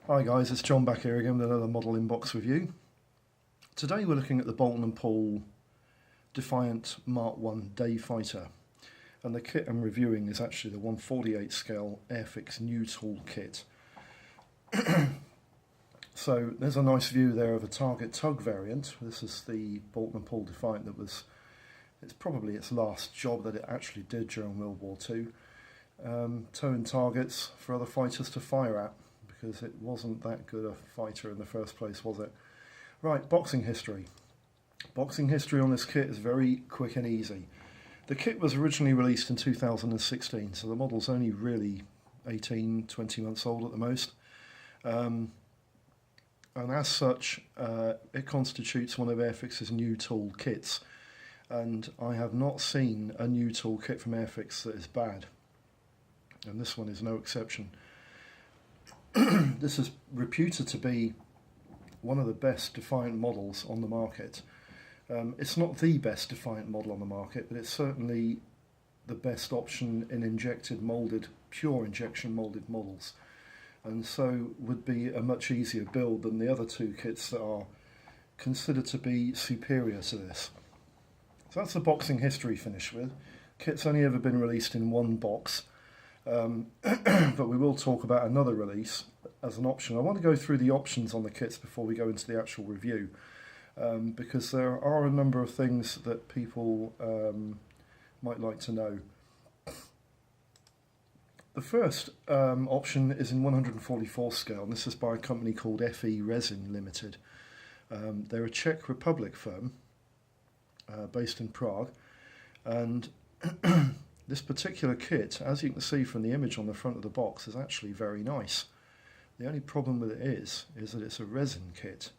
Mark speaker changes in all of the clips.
Speaker 1: Hi guys, it's John back here again with another model inbox review. Today we're looking at the Boulton and Paul Defiant Mark 1 Day Fighter, and the kit I'm reviewing is actually the 1/48 scale Airfix new tool kit. So there's a nice view there of a target tug variant. This is the Boulton and Paul Defiant it's probably its last job that it actually did during World War II. Towing targets for other fighters to fire at, because it wasn't that good a fighter in the first place, was it? Right, boxing history. Boxing history on this kit is very quick and easy. The kit was originally released in 2016, so the model's only really 18, 20 months old at the most. And as such, it constitutes one of Airfix's new tool kits. And I have not seen a new tool kit from Airfix that is bad. And this one is no exception. This is reputed to be one of the best Defiant models on the market. It's not the best Defiant model on the market, but it's certainly the best option in pure injection moulded models, and so would be a much easier build than the other two kits that are considered to be superior to this. So that's the boxing history finished with. Kit's only ever been released in one box. But we will talk about another release as an option. I want to go through the options on the kits before we go into the actual review, because there are a number of things that people might like to know. The first option is in 144 scale, and this is by a company called FE Resin Limited. They're a Czech Republic firm based in Prague, and this particular kit, as you can see from the image on the front of the box, is actually very nice. The only problem with it is that it's a resin kit,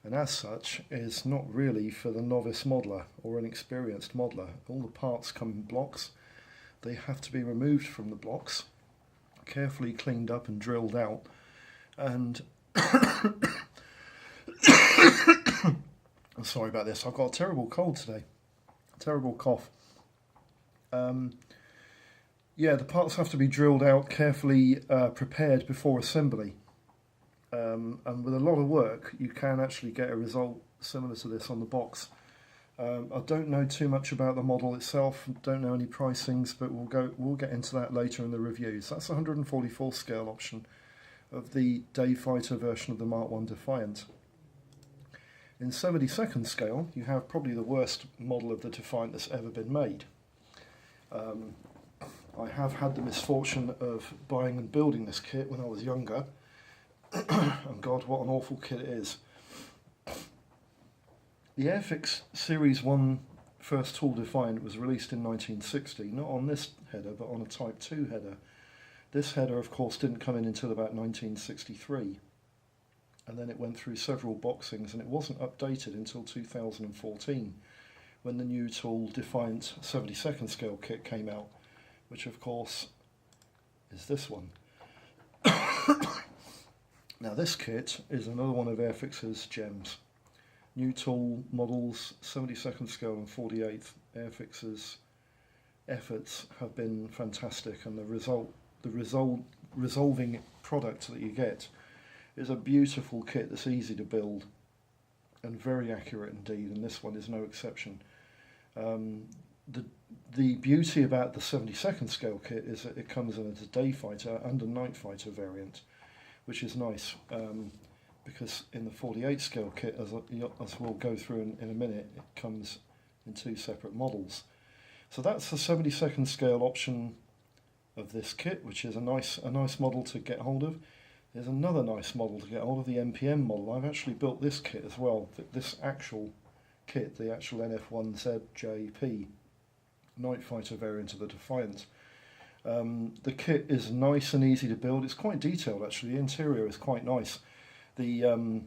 Speaker 1: and as such is not really for the novice modeler or an experienced modeler. All the parts come in blocks. They have to be removed from the blocks, carefully cleaned up and drilled out, and I'm sorry about this, I've got a terrible cold today, terrible cough. Yeah, the parts have to be drilled out, carefully prepared before assembly, and with a lot of work you can actually get a result similar to this on the box. I don't know too much about the model itself, don't know any pricings, but we'll get into that later in the reviews. That's a 144 scale option of the Day Fighter version of the Mark 1 Defiant. In 72nd scale, you have probably the worst model of the Defiant that's ever been made. I have had the misfortune of buying and building this kit when I was younger, and God, what an awful kit it is. The Airfix Series 1 First Tool Defiant was released in 1960, not on this header, but on a Type 2 header. This header, of course, didn't come in until about 1963, and then it went through several boxings, and it wasn't updated until 2014, when the new tool Defiant 72nd scale kit came out, which of course is this one. Now this kit is another one of Airfix's gems. New tool models, 72nd scale and 48th. Airfix's efforts have been fantastic, and the resolving product that you get is a beautiful kit that's easy to build and very accurate indeed, and this one is no exception. The beauty about the 72nd scale kit is that it comes in as a Day Fighter and a Night Fighter variant, which is nice, because in the 48 scale kit, as we'll go through in a minute, it comes in two separate models. So that's the 72nd scale option of this kit, which is a nice model to get hold of. There's another nice model to get hold of, the NPM model. I've actually built this kit as well, this actual kit, the actual NF1ZJP Night Fighter variant of the Defiant. The kit is nice and easy to build. It's quite detailed actually. The interior is quite nice. The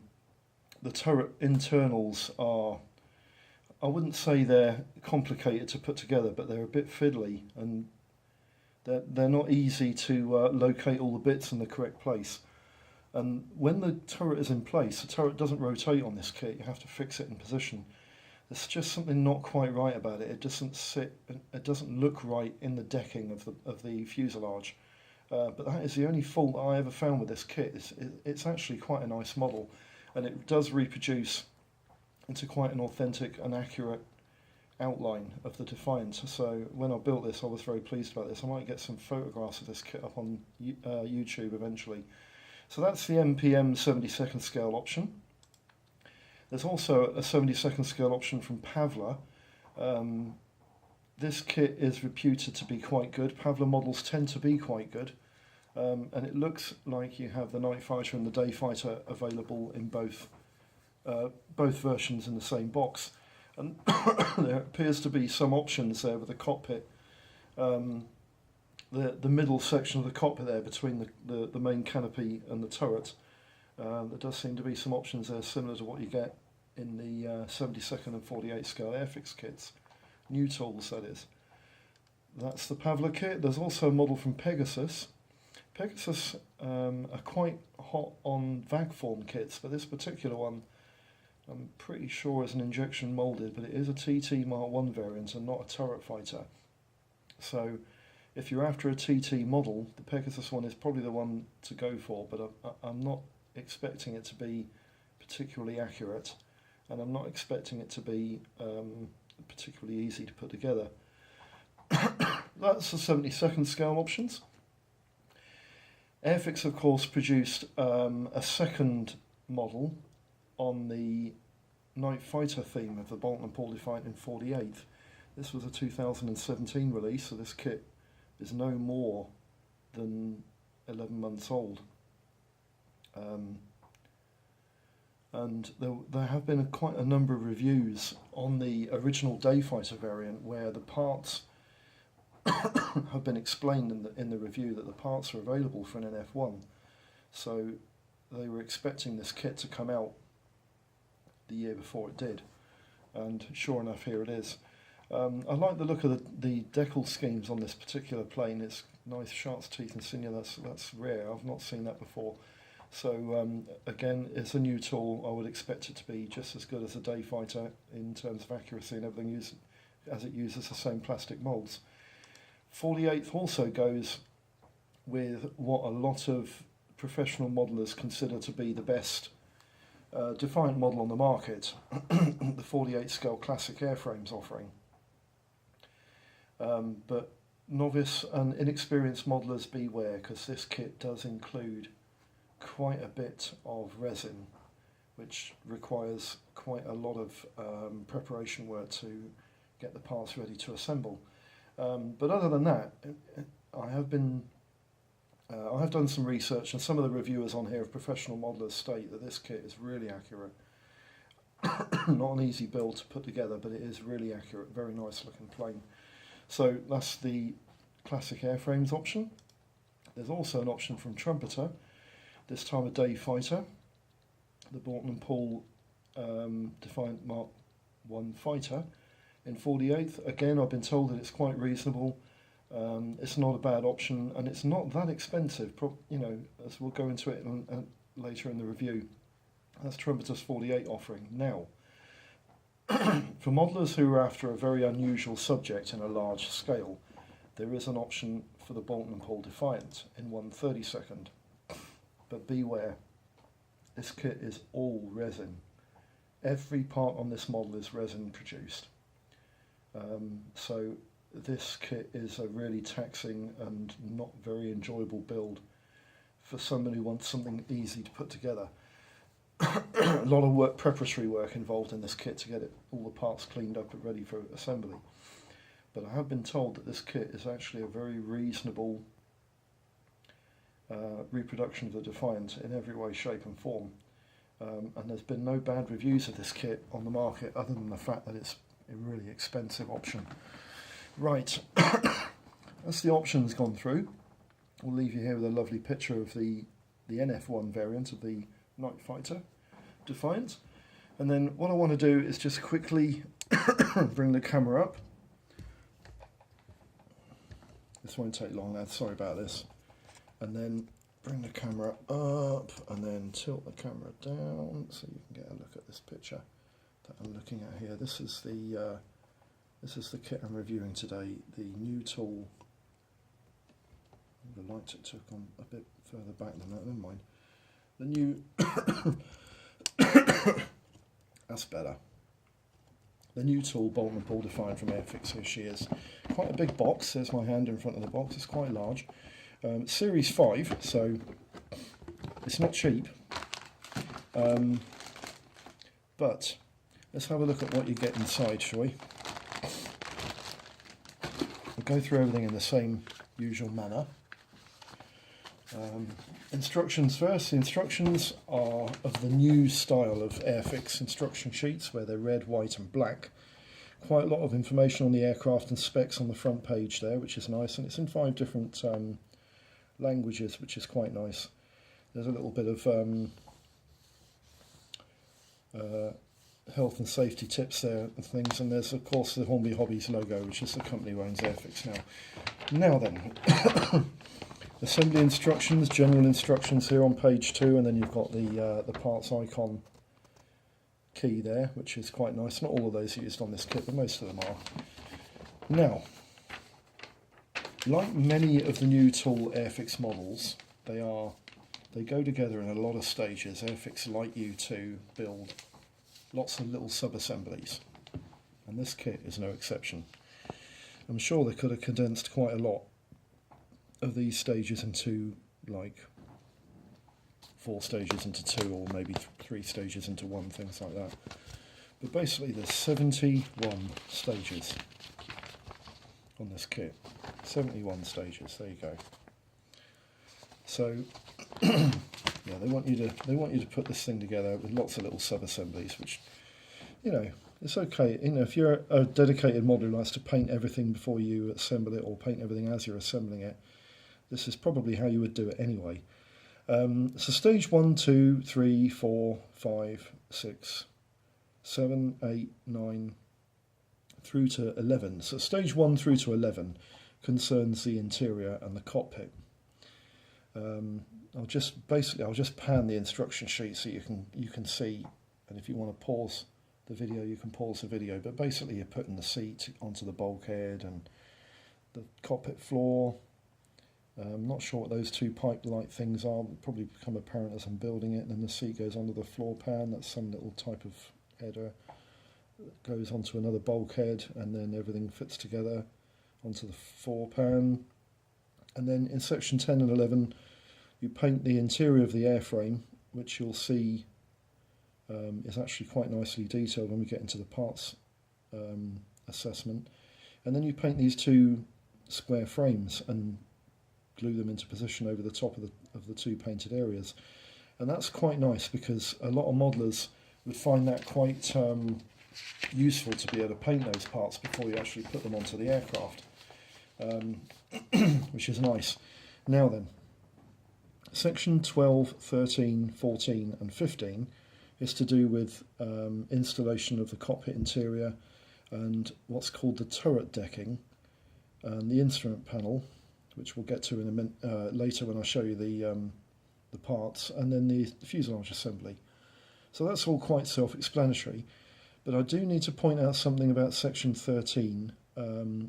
Speaker 1: turret internals are, I wouldn't say they're complicated to put together, but they're a bit fiddly, and they're not easy to locate all the bits in the correct place. And when the turret is in place, the turret doesn't rotate on this kit. You have to fix it in position. There's just something not quite right about it. It doesn't look right in the decking of the fuselage, but that is the only fault I ever found with this kit. It's actually quite a nice model, and it does reproduce into quite an authentic and accurate outline of the Defiant. So when I built this, I was very pleased about this. I might get some photographs of this kit up on YouTube eventually. So that's the MPM 72nd scale option. There's also a 72nd scale option from Pavla. This kit is reputed to be quite good. Pavla models tend to be quite good. And it looks like you have the Night Fighter and the Day Fighter available in both versions in the same box. And there appears to be some options there with the cockpit, the middle section of the cockpit there between the main canopy and the turret. There does seem to be some options there similar to what you get in the 72nd and 48 scale Airfix kits. New tools, that is. That's the Pavla kit. There's also a model from Pegasus. Pegasus are quite hot on VAC form kits, but this particular one I'm pretty sure is an injection moulded, but it is a TT Mark 1 variant and not a turret fighter. So if you're after a TT model, the Pegasus one is probably the one to go for, but I'm not expecting it to be particularly accurate, and I'm not expecting it to be particularly easy to put together. That's the 72nd scale options. Airfix, of course, produced a second model on the Night Fighter theme of the Boulton and Paul Defiant in 48. This was a 2017 release, so this kit is no more than 11 months old. And there have been quite a number of reviews on the original Day Fighter variant where the parts have been explained in the review that the parts are available for an NF1. So they were expecting this kit to come out the year before it did, and sure enough, here it is. I like the look of the decal schemes on this particular plane. It's nice shark's teeth insignia. That's rare. I've not seen that before. So again, it's a new tool. I would expect it to be just as good as a Day Fighter in terms of accuracy and everything, as it uses the same plastic moulds. 48th also goes with what a lot of professional modelers consider to be the best Defiant model on the market, the 48 scale classic airframes offering. But novice and inexperienced modelers beware, because this kit does include quite a bit of resin, which requires quite a lot of preparation work to get the parts ready to assemble. But other than that, I have done some research, and some of the reviewers on here of professional modelers state that this kit is really accurate. Not an easy build to put together, but it is really accurate, very nice looking plane. So that's the classic airframes option. There's also an option from Trumpeter, this time a Day Fighter, the Boulton and Paul Defiant Mark 1 fighter in 48th. Again, I've been told that it's quite reasonable. It's not a bad option, and it's not that expensive. You know, as we'll go into it later in the review. That's Trumpeter's 48 offering. Now, for modelers who are after a very unusual subject in a large scale, there is an option for the Boulton and Paul Defiant in 1/32. But beware, this kit is all resin. Every part on this model is resin produced. So this kit is a really taxing and not very enjoyable build for somebody who wants something easy to put together. A lot of work, preparatory work involved in this kit to get all the parts cleaned up and ready for assembly. But I have been told that this kit is actually a very reasonable reproduction of the Defiant in every way, shape and form. And there's been no bad reviews of this kit on the market other than the fact that it's a really expensive option. Right, that's the options gone through. We'll leave you here with a lovely picture of the NF1 variant of the Night Fighter Defiant. And then what I want to do is just quickly bring the camera up. This won't take long, lads, sorry about this. And then bring the camera up and then tilt the camera down so you can get a look at this picture that I'm looking at here. This is the kit I'm reviewing today, the new tool, The light it took on a bit further back than that, never mind. The new, that's better. The new tool, Boulton Ball Defiant from Airfix, here she is. Quite a big box, there's my hand in front of the box, it's quite large. Series 5, so it's not cheap. But let's have a look at what you get inside, shall we? We'll go through everything in the same usual manner. Instructions first. The instructions are of the new style of Airfix instruction sheets, where they're red, white and black. Quite a lot of information on the aircraft and specs on the front page there, which is nice, and it's in 5 different languages, which is quite nice. There's a little bit of health and safety tips there and things, and there's of course the Hornby Hobbies logo, which is the company who owns Airfix now. Now then, assembly instructions, general instructions here on page 2, and then you've got the parts icon key there, which is quite nice. Not all of those are used on this kit, but most of them are. Now, like many of the new tool Airfix models, they go together in a lot of stages. Airfix like you to build lots of little sub-assemblies, and this kit is no exception. I'm sure they could have condensed quite a lot of these stages into like 4 stages into 2, or maybe 3 stages into 1, things like that. But basically there's 71 stages on this kit. 71 stages, there you go. So yeah, they want you to put this thing together with lots of little sub-assemblies, which, you know, it's okay. You know, if you're a dedicated modeler who likes to paint everything before you assemble it, or paint everything as you're assembling it, this is probably how you would do it anyway. So stage 1, 2, 3, 4, 5, 6, 7, 8, 9, through to 11. So stage 1 through to 11 concerns the interior and the cockpit. I'll just pan the instruction sheet so you can see, and if you want to pause the video, you can pause the video. But basically, you're putting the seat onto the bulkhead and the cockpit floor. I'm not sure what those 2 pipe-like things are. It'll probably become apparent as I'm building it. And then the seat goes onto the floor pan. That's some little type of header that goes onto another bulkhead, and then everything fits together onto the floor pan. And then in section 10 and 11, you paint the interior of the airframe, which you'll see is actually quite nicely detailed when we get into the parts assessment. And then you paint these 2 square frames and glue them into position over the top of the 2 painted areas. And that's quite nice, because a lot of modelers would find that quite useful to be able to paint those parts before you actually put them onto the aircraft, which is nice. Now then, section 12, 13, 14 and 15 is to do with installation of the cockpit interior and what's called the turret decking, and the instrument panel, which we'll get to in a minute later when I show you the parts, and then the fuselage assembly. So that's all quite self-explanatory, but I do need to point out something about section 13.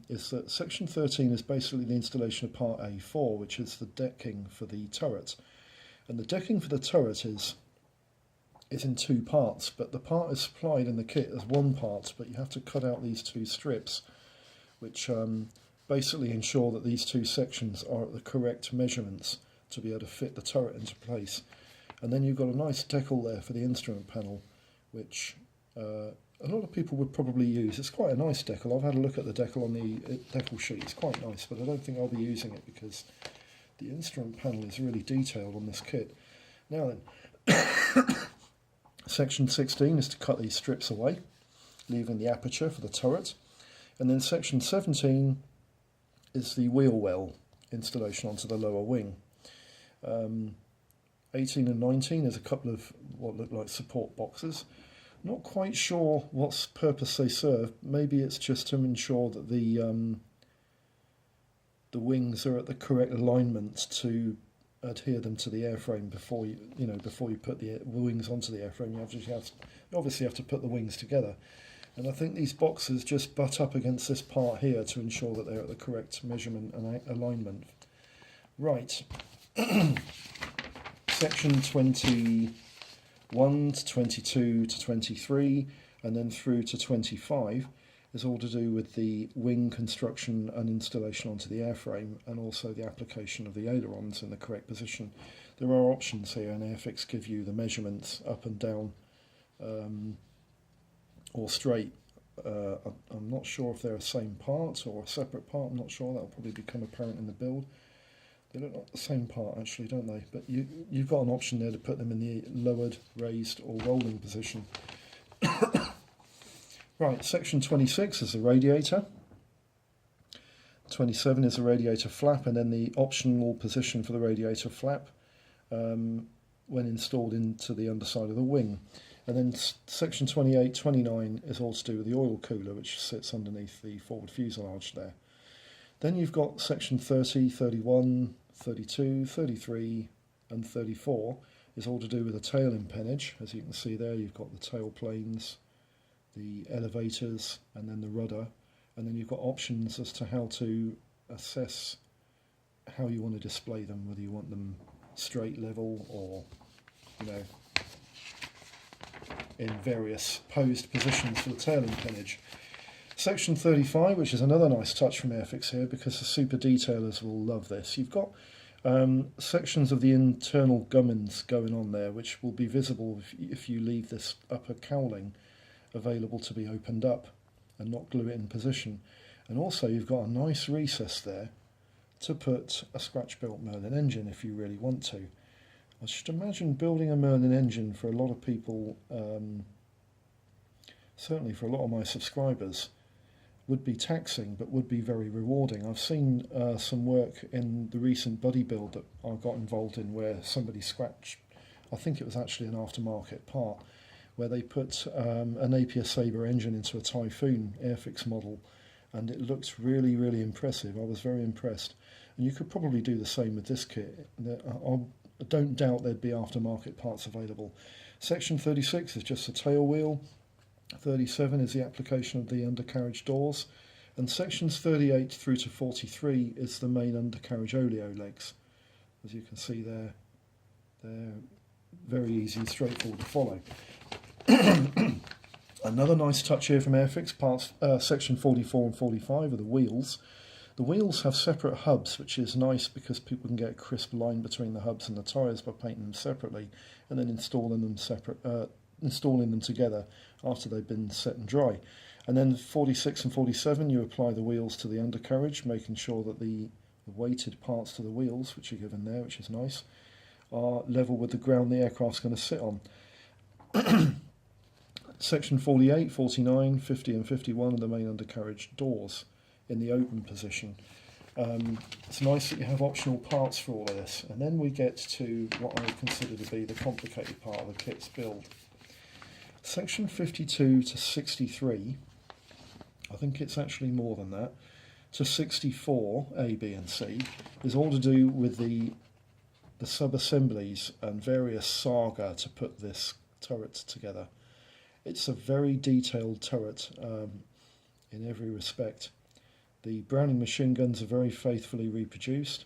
Speaker 1: Is that section 13 is basically the installation of part A4, which is the decking for the turret. And the decking for the turret is in 2 parts, but the part is supplied in the kit as 1 part, but you have to cut out these 2 strips, which basically ensure that these 2 sections are at the correct measurements to be able to fit the turret into place. And then you've got a nice decal there for the instrument panel, which a lot of people would probably use. It's quite a nice decal. I've had a look at the decal on the decal sheet. It's quite nice, but I don't think I'll be using it because the instrument panel is really detailed on this kit. Now then, section 16 is to cut these strips away, leaving the aperture for the turret. And then section 17 is the wheel well installation onto the lower wing. 18 and 19 is a couple of what look like support boxes. Not quite sure what purpose they serve. Maybe it's just to ensure that the wings are at the correct alignment to adhere them to the airframe before you put the wings onto the airframe. You obviously have to put the wings together. And I think these boxes just butt up against this part here to ensure that they're at the correct measurement and alignment Right, section 21 to 22 to 23 and then through to 25 is all to do with the wing construction and installation onto the airframe, and also the application of the ailerons in the correct position. There are options here, and Airfix give you the measurements up and down or straight. I'm not sure if they're the same part or a separate part. I'm not sure. That'll probably become apparent in the build. They look like the same part actually, don't they? But you've got an option there to put them in the lowered, raised or rolling position. Right, section 26 is the radiator. 27 is the radiator flap, and then the optional position for the radiator flap when installed into the underside of the wing. And then section 28, 29 is all to do with the oil cooler, which sits underneath the forward fuselage there. Then you've got section 30, 31, 32, 33 and 34 is all to do with the tail empennage. As you can see there, you've got the tail planes, the elevators and then the rudder, and then you've got options as to how to assess how you want to display them, whether you want them straight, level, or in various posed positions for the tail empennage. Section 35, which is another nice touch from Airfix here, because the super detailers will love this. You've got sections of the internal gummins going on there, which will be visible if you leave this upper cowling available to be opened up and not glue it in position. And also you've got a nice recess there to put a scratch-built Merlin engine if you really want to. I should imagine building a Merlin engine for a lot of people, certainly for a lot of my subscribers, would be taxing but would be very rewarding. I've seen some work in the recent buddy build that I got involved in where somebody scratched, I think it was actually an aftermarket part, where they put an Napier Sabre engine into a Typhoon Airfix model, and it looked really, really impressive. I was very impressed. And you could probably do the same with this kit. I don't doubt there'd be aftermarket parts available. Section 36 is just the tail wheel. 37 is the application of the undercarriage doors. And sections 38 through to 43 is the main undercarriage oleo legs. As you can see there, they're very easy and straightforward to follow. Another nice touch here from Airfix, section 44 and 45 are the wheels. The wheels have separate hubs, which is nice because people can get a crisp line between the hubs and the tyres by painting them separately and then installing them together after they've been set and dry. And then 46 and 47, you apply the wheels to the undercarriage, making sure that the weighted parts to the wheels, which are given there, which is nice, are level with the ground the aircraft's going to sit on. Section 48, 49, 50 and 51 are the main undercarriage doors in the open position. It's nice that you have optional parts for all of this. And then we get to what I would consider to be the complicated part of the kit's build. Section 52 to 63, I think it's actually more than that, to 64, A, B and C, is all to do with the sub-assemblies and various saga to put this turret together. It's a very detailed turret in every respect. The Browning machine guns are very faithfully reproduced.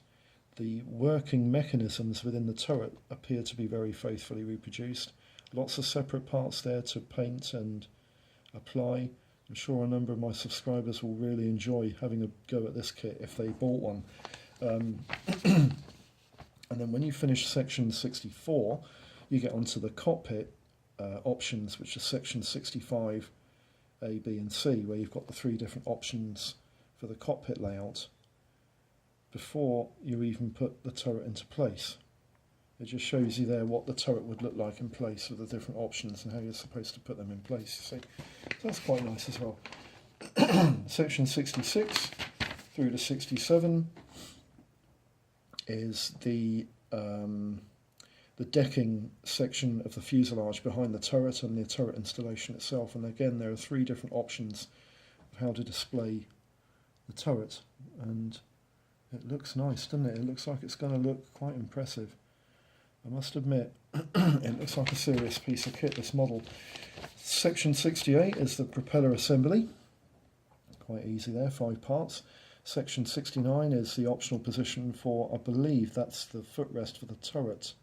Speaker 1: The working mechanisms within the turret appear to be very faithfully reproduced. Lots of separate parts there to paint and apply. I'm sure a number of my subscribers will really enjoy having a go at this kit if they bought one. And then when you finish section 64, you get onto the cockpit options, which are section 65, A, B and C, where you've got the three different options for the cockpit layout before you even put the turret into place. It just shows you there what the turret would look like in place with the different options and how you're supposed to put them in place. You see, so that's quite nice as well. Section 66 through to 67 is the decking section of the fuselage behind the turret and the turret installation itself. And again, there are three different options of how to display the turret, and it looks nice, doesn't it? It looks like it's going to look quite impressive. I must admit, it looks like a serious piece of kit, this model. Section 68 is the propeller assembly. Quite easy there, 5 parts. Section 69 is the optional position for, I believe that's the footrest for the turret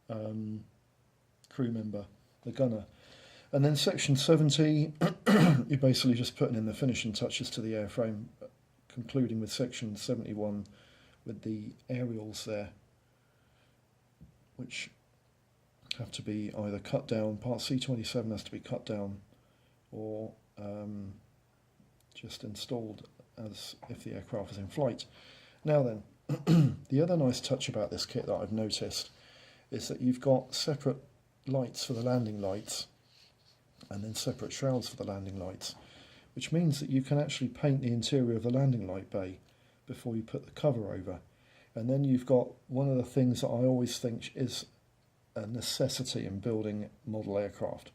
Speaker 1: crew member, the gunner. And then section 70, you're basically just putting in the finishing touches to the airframe, concluding with section 71 with the aerials there, which have to be either cut down, part C27 has to be cut down, or just installed as if the aircraft is in flight. Now then, the other nice touch about this kit that I've noticed is that you've got separate lights for the landing lights and then separate shrouds for the landing lights, which means that you can actually paint the interior of the landing light bay before you put the cover over. And then you've got one of the things that I always think is a necessity in building model aircraft,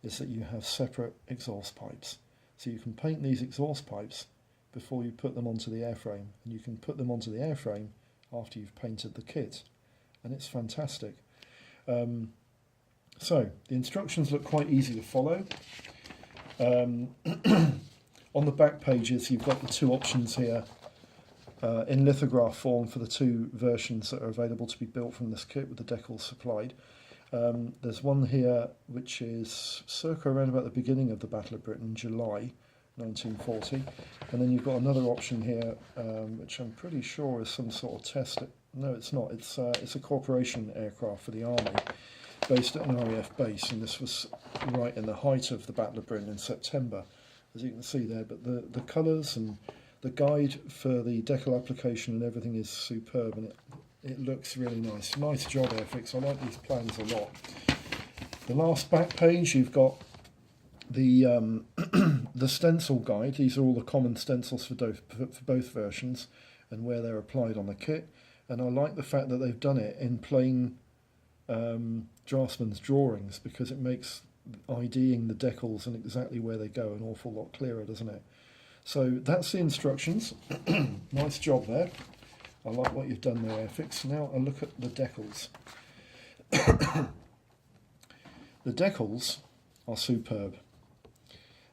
Speaker 1: is that you have separate exhaust pipes. So you can paint these exhaust pipes before you put them onto the airframe, and you can put them onto the airframe after you've painted the kit, and it's fantastic. So the instructions look quite easy to follow. On the back pages you've got the two options here in lithograph form for the two versions that are available to be built from this kit with the decals supplied. There's one here which is circa around about the beginning of the Battle of Britain, July 1940, and then you've got another option here which I'm pretty sure is some sort of test. No, it's not. It's a corporation aircraft for the Army, based at an RAF base, and this was right in the height of the Battle of Britain in September, as you can see there. But the colours and the guide for the decal application and everything is superb, and it looks really nice. Nice job, Airfix. I like these plans a lot. The last back page, you've got the the stencil guide. These are all the common stencils for both versions and where they're applied on the kit. And I like the fact that they've done it in plain draftsman's drawings, because it makes IDing the decals and exactly where they go an awful lot clearer, doesn't it? So that's the instructions. Nice job there. I like what you've done there, Airfix. Now a look at the decals. The decals are superb.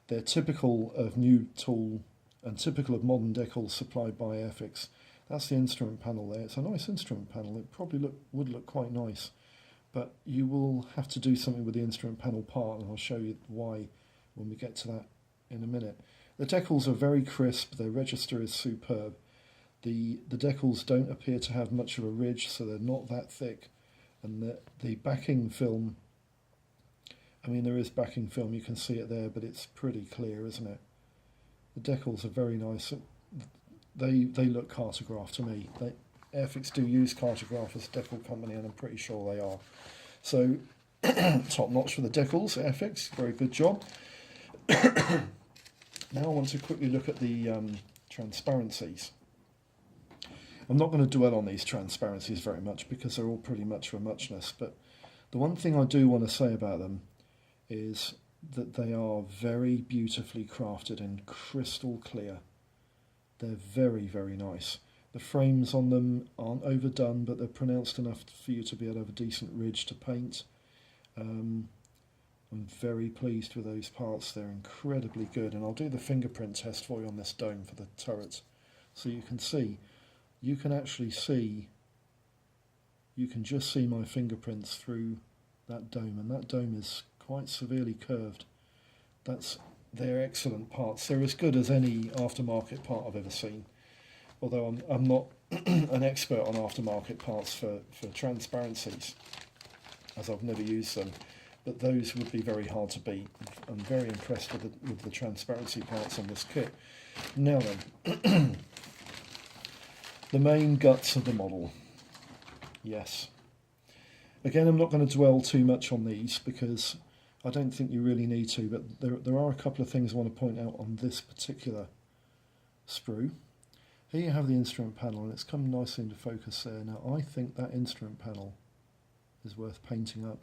Speaker 1: They're typical of new tool and typical of modern decals supplied by Airfix. That's the instrument panel there. It's a nice instrument panel. It probably would look quite nice, but you will have to do something with the instrument panel part, and I'll show you why when we get to that in a minute. The decals are very crisp. Their register is superb. The decals don't appear to have much of a ridge, so they're not that thick. And the backing film, I mean, there is backing film, you can see it there, but it's pretty clear, isn't it? The decals are very nice. They look cartograph to me. Airfix do use cartograph as a decal company, and I'm pretty sure they are. So, top notch for the decals, Airfix, very good job. Now I want to quickly look at the transparencies. I'm not going to dwell on these transparencies very much because they're all pretty much of a muchness, but the one thing I do want to say about them is that they are very beautifully crafted and crystal clear. They're very, very nice. The frames on them aren't overdone, but they're pronounced enough for you to be able to have a decent ridge to paint. I'm very pleased with those parts. They're incredibly good, and I'll do the fingerprint test for you on this dome for the turret, so you can see. You can actually see, you can just see my fingerprints through that dome, and that dome is quite severely curved. They're excellent parts. They're as good as any aftermarket part I've ever seen, although I'm not an expert on aftermarket parts for transparencies, as I've never used them, but those would be very hard to beat. I'm very impressed with the transparency parts on this kit. Now then, the main guts of the model. Yes. Again, I'm not going to dwell too much on these because I don't think you really need to, but there are a couple of things I want to point out on this particular sprue. Here you have the instrument panel, and it's come nicely into focus there. Now, I think that instrument panel is worth painting up.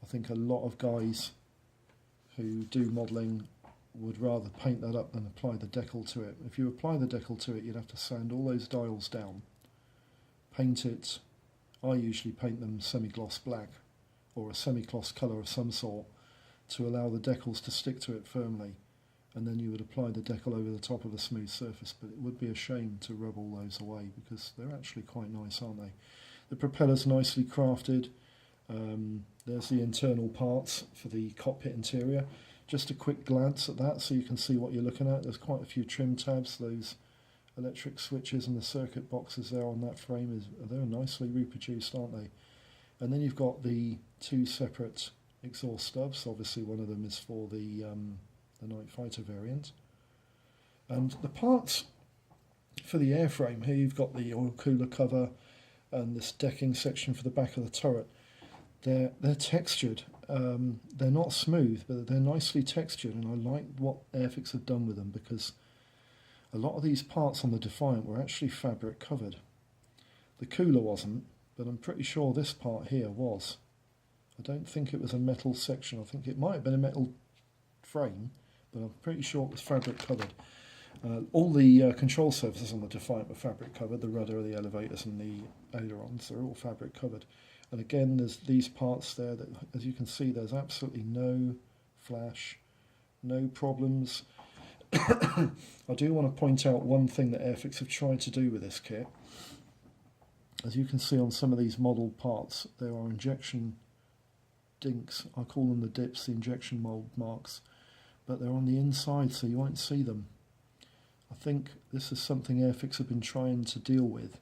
Speaker 1: I think a lot of guys who do modelling would rather paint that up than apply the decal to it. If you apply the decal to it, you'd have to sand all those dials down, paint it. I usually paint them semi-gloss black or a semi-gloss colour of some sort to allow the decals to stick to it firmly, and then you would apply the decal over the top of a smooth surface, but it would be a shame to rub all those away because they're actually quite nice, aren't they? The propeller's nicely crafted. There's the internal parts for the cockpit interior. Just a quick glance at that so you can see what you're looking at. There's quite a few trim tabs. Those electric switches and the circuit boxes there on that frame, they're nicely reproduced, aren't they? And then you've got the two separate exhaust stubs. Obviously one of them is for the Night Fighter variant. And the parts for the airframe, here you've got the oil cooler cover and this decking section for the back of the turret. They're textured. They're not smooth, but they're nicely textured, and I like what Airfix have done with them because a lot of these parts on the Defiant were actually fabric covered. The cooler wasn't, but I'm pretty sure this part here was. I don't think it was a metal section. I think it might have been a metal frame, but I'm pretty sure it was fabric covered. All the control surfaces on the Defiant were fabric covered. The rudder, the elevators and the ailerons, they're all fabric covered. And again, there's these parts there that, as you can see, there's absolutely no flash, no problems. I do want to point out one thing that Airfix have tried to do with this kit. As you can see on some of these model parts, there are injection dinks. I call them the dips, the injection mould marks, but they're on the inside so you won't see them. I think this is something Airfix have been trying to deal with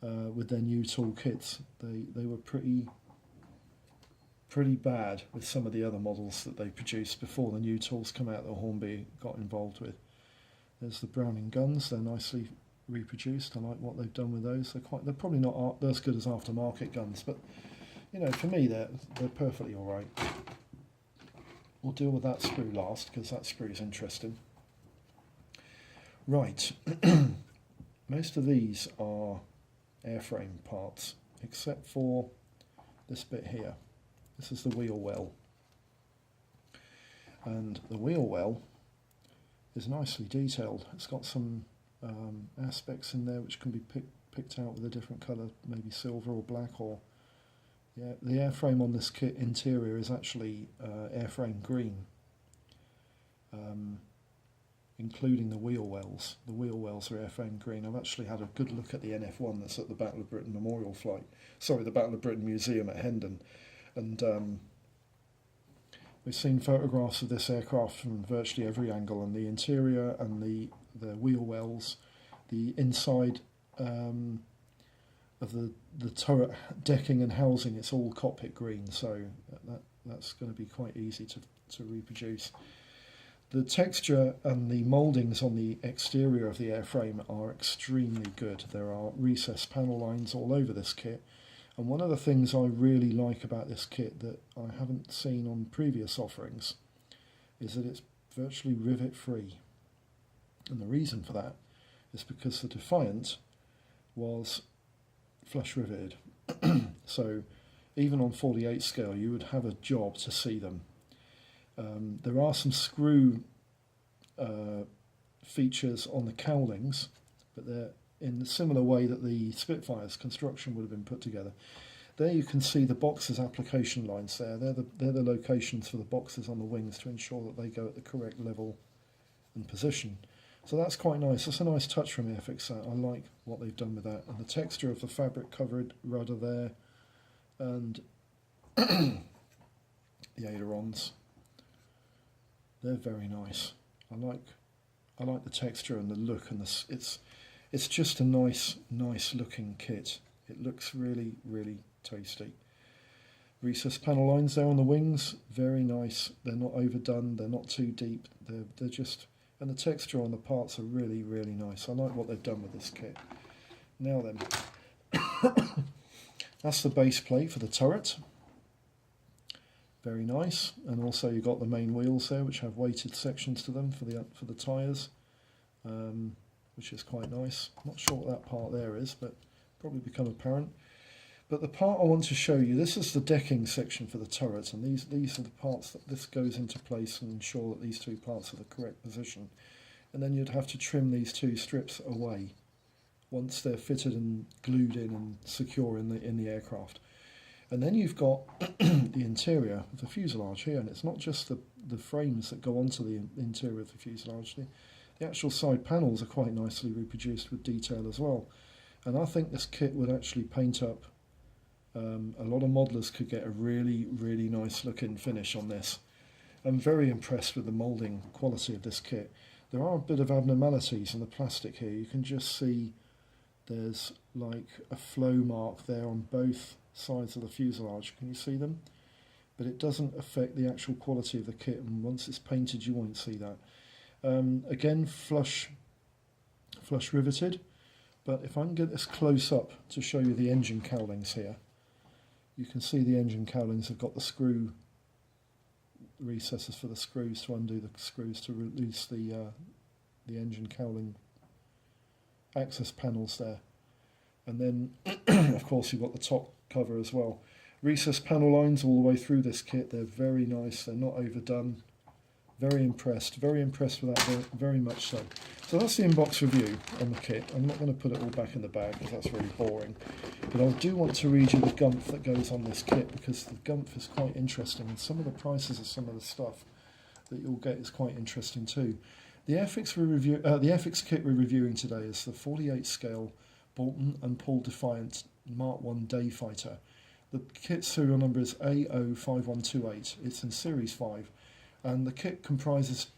Speaker 1: their new tool kits. They were pretty bad with some of the other models that they produced before the new tools come out that Hornby got involved with. There's the Browning guns. They're nicely reproduced. I like what they've done with those. They're probably not as good as aftermarket guns, but you know, for me they're perfectly all right. We'll deal with that sprue last because that sprue is interesting. Right, most of these are airframe parts, except for this bit here. This is the wheel well. And the wheel well is nicely detailed. It's got some aspects in there which can be picked out with a different colour, maybe silver or black, or yeah, the airframe on this kit interior is actually airframe green. Including the wheel wells. The wheel wells are airframe green. I've actually had a good look at the NF1 that's at the Battle of Britain Memorial Flight. Sorry, the Battle of Britain Museum at Hendon. And we've seen photographs of this aircraft from virtually every angle, and the interior and the wheel wells, the inside of the turret decking and housing, it's all cockpit green, so that's going to be quite easy to reproduce. The texture and the mouldings on the exterior of the airframe are extremely good. There are recessed panel lines all over this kit, and one of the things I really like about this kit that I haven't seen on previous offerings is that it's virtually rivet free. And the reason for that is because the Defiant was flush riveted. So even on 48 scale you would have a job to see them. There are some screw features on the cowlings, but they're in the similar way that the Spitfire's construction would have been put together. There you can see the boxes application lines there. They're the locations for the boxes on the wings to ensure that they go at the correct level and position. So that's quite nice. That's a nice touch from Airfix. I like what they've done with that. And the texture of the fabric covered rudder there, and the ailerons. They're very nice. I like the texture and the look, and it's just a nice looking kit. It looks really tasty. Recessed panel lines there on the wings, very nice. They're not overdone. They're not too deep. They're just, and the texture on the parts are really nice. I like what they've done with this kit. Now then, that's the base plate for the turret. Very nice, and also you've got the main wheels there, which have weighted sections to them for the tyres, which is quite nice. I'm not sure what that part there is, but probably become apparent. But the part I want to show you, this is the decking section for the turret, and these are the parts that this goes into place and ensure that these two parts are the correct position. And then you'd have to trim these two strips away once they're fitted and glued in and secure in the aircraft. And then you've got the interior of the fuselage here, and it's not just the frames that go onto the interior of the fuselage. The actual side panels are quite nicely reproduced with detail as well. And I think this kit would actually paint up. A lot of modelers could get a really, really nice looking finish on this. I'm very impressed with the moulding quality of this kit. There are a bit of abnormalities in the plastic here. You can just see there's like a flow mark there on both sides of the fuselage. Can you see them? But it doesn't affect the actual quality of the kit, and once it's painted you won't see that. Again, flush riveted, but if I can get this close up to show you the engine cowlings here, you can see the engine cowlings have got the screw recesses for the screws to undo the screws to release the engine cowling access panels there. And then of course you've got the top cover as well. Recessed panel lines all the way through this kit. They're very nice, they're not overdone. Very impressed with that, very much so. So that's the in-box review on the kit. I'm not going to put it all back in the bag because that's really boring. But I do want to read you the gumph that goes on this kit, because the gumph is quite interesting, and some of the prices of some of the stuff that you'll get is quite interesting too. The Airfix kit we're reviewing today is the 48 scale Boulton and Paul Defiant Mark 1 Day Fighter. The kit serial number is A05128. It's in Series 5. And the kit comprises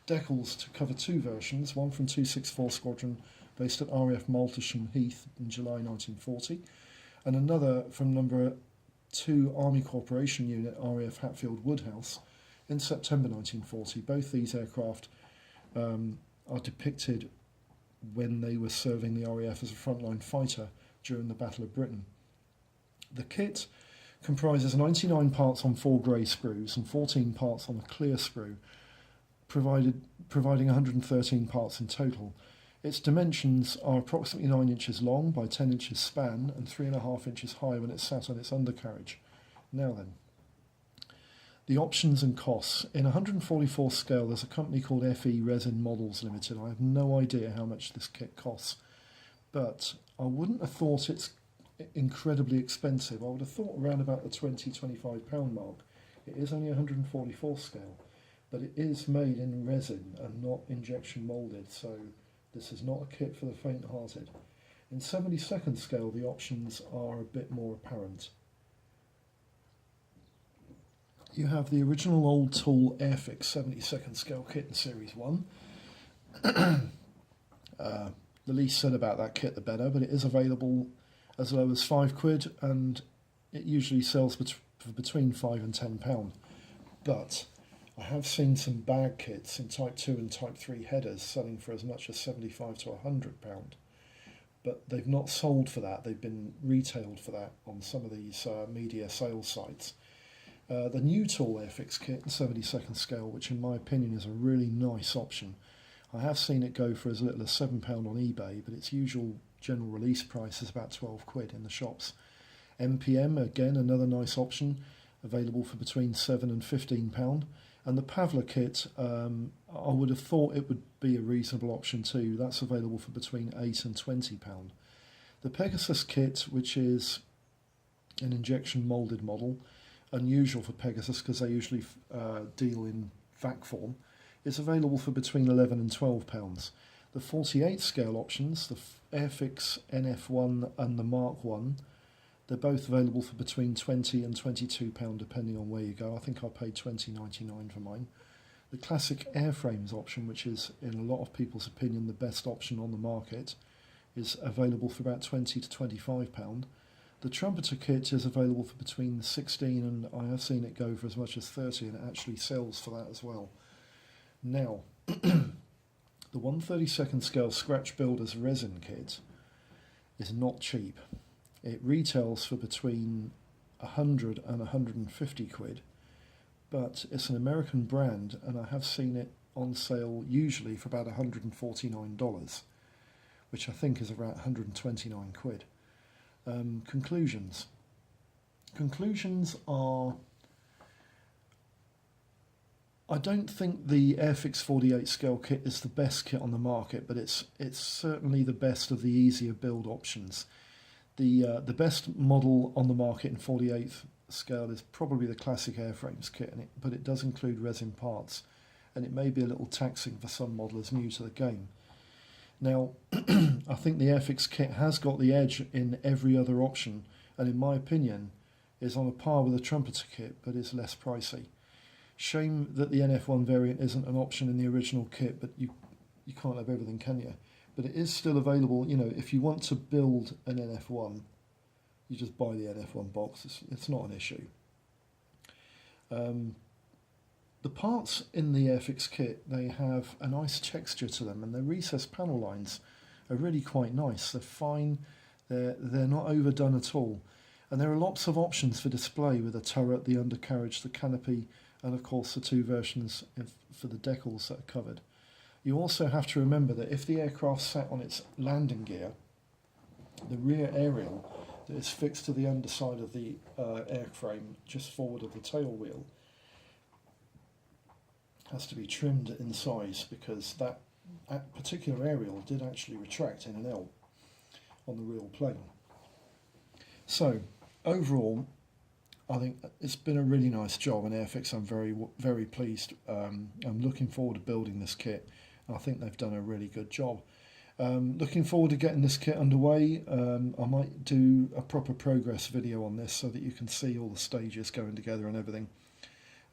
Speaker 1: decals to cover two versions, one from 264 Squadron based at RAF Maltisham Heath in July 1940, and another from number 2 Army Corporation Unit RAF Hatfield Woodhouse in September 1940. Both these aircraft are depicted when they were serving the RAF as a frontline fighter during the Battle of Britain. The kit comprises 99 parts on 4 grey sprues and 14 parts on a clear sprue, providing 113 parts in total. Its dimensions are approximately 9 inches long by 10 inches span and 3.5 inches high when it's sat on its undercarriage. Now then, the options and costs. In 144 scale, there's a company called FE Resin Models Limited. I have no idea how much this kit costs, but I wouldn't have thought it's incredibly expensive. I would have thought around about the £20-25 mark. It is only 144 scale, but it is made in resin and not injection moulded, so this is not a kit for the faint-hearted. In 72nd scale, the options are a bit more apparent. You have the original old tool Airfix 72nd scale kit in Series 1. The least said about that kit the better, but it is available as low as £5, and it usually sells for between £5 and £10. But I have seen some bag kits in Type 2 and Type 3 headers selling for as much as £75 to £100. But they've not sold for that, they've been retailed for that on some of these media sales sites. The new tool Airfix kit in 72nd scale, which in my opinion is a really nice option. I have seen it go for as little as £7 on eBay, but its usual general release price is about £12 in the shops. MPM, again, another nice option, available for between £7 and £15. And the Pavla kit, I would have thought it would be a reasonable option too. That's available for between £8 and £20. The Pegasus kit, which is an injection moulded model, unusual for Pegasus because they usually deal in vac form, is available for between £11 and £12. The 48 scale options, the Airfix NF1 and the Mark 1, they're both available for between £20 and £22 depending on where you go. I think I paid $20.99 for mine. The classic airframes option, which is in a lot of people's opinion the best option on the market, is available for about £20 to £25. The Trumpeter kit is available for between £16 and I have seen it go for as much as £30, and it actually sells for that as well. Now, the 1/32nd scale Scratch Builders resin kit is not cheap. It retails for between £100 and £150, but it's an American brand, and I have seen it on sale usually for about $149, which I think is around £129. Conclusions. Conclusions are, I don't think the Airfix 48 scale kit is the best kit on the market, but it's certainly the best of the easier build options. The best model on the market in 48th scale is probably the classic Airframes kit, but it does include resin parts, and it may be a little taxing for some modelers new to the game. Now, I think the Airfix kit has got the edge in every other option, and in my opinion, is on a par with the Trumpeter kit, but is less pricey. Shame that the NF1 variant isn't an option in the original kit, but you can't have everything, can you? But it is still available. You know, if you want to build an NF1, you just buy the NF1 box. It's not an issue. The parts in the Airfix kit, they have a nice texture to them, and their recessed panel lines are really quite nice. They're fine. They're not overdone at all. And there are lots of options for display with the turret, the undercarriage, the canopy, and of course the two versions for the decals that are covered. You also have to remember that if the aircraft sat on its landing gear, the rear aerial that is fixed to the underside of the airframe just forward of the tail wheel has to be trimmed in size, because that particular aerial did actually retract in an L on the real plane. So overall, I think it's been a really nice job, and Airfix, I'm very pleased. I'm looking forward to building this kit. I think they've done a really good job. Looking forward to getting this kit underway. I might do a proper progress video on this so that you can see all the stages going together and everything.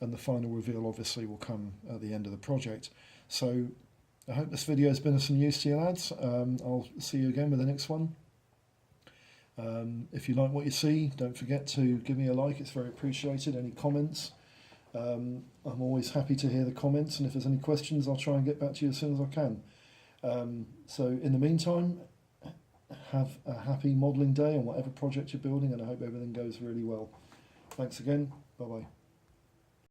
Speaker 1: And the final reveal obviously will come at the end of the project. So I hope this video has been of some use to you lads. I'll see you again with the next one. If you like what you see, don't forget to give me a like, it's very appreciated. Any comments? I'm always happy to hear the comments, and if there's any questions I'll try and get back to you as soon as I can. So in the meantime, have a happy modelling day on whatever project you're building, and I hope everything goes really well. Thanks again, bye bye.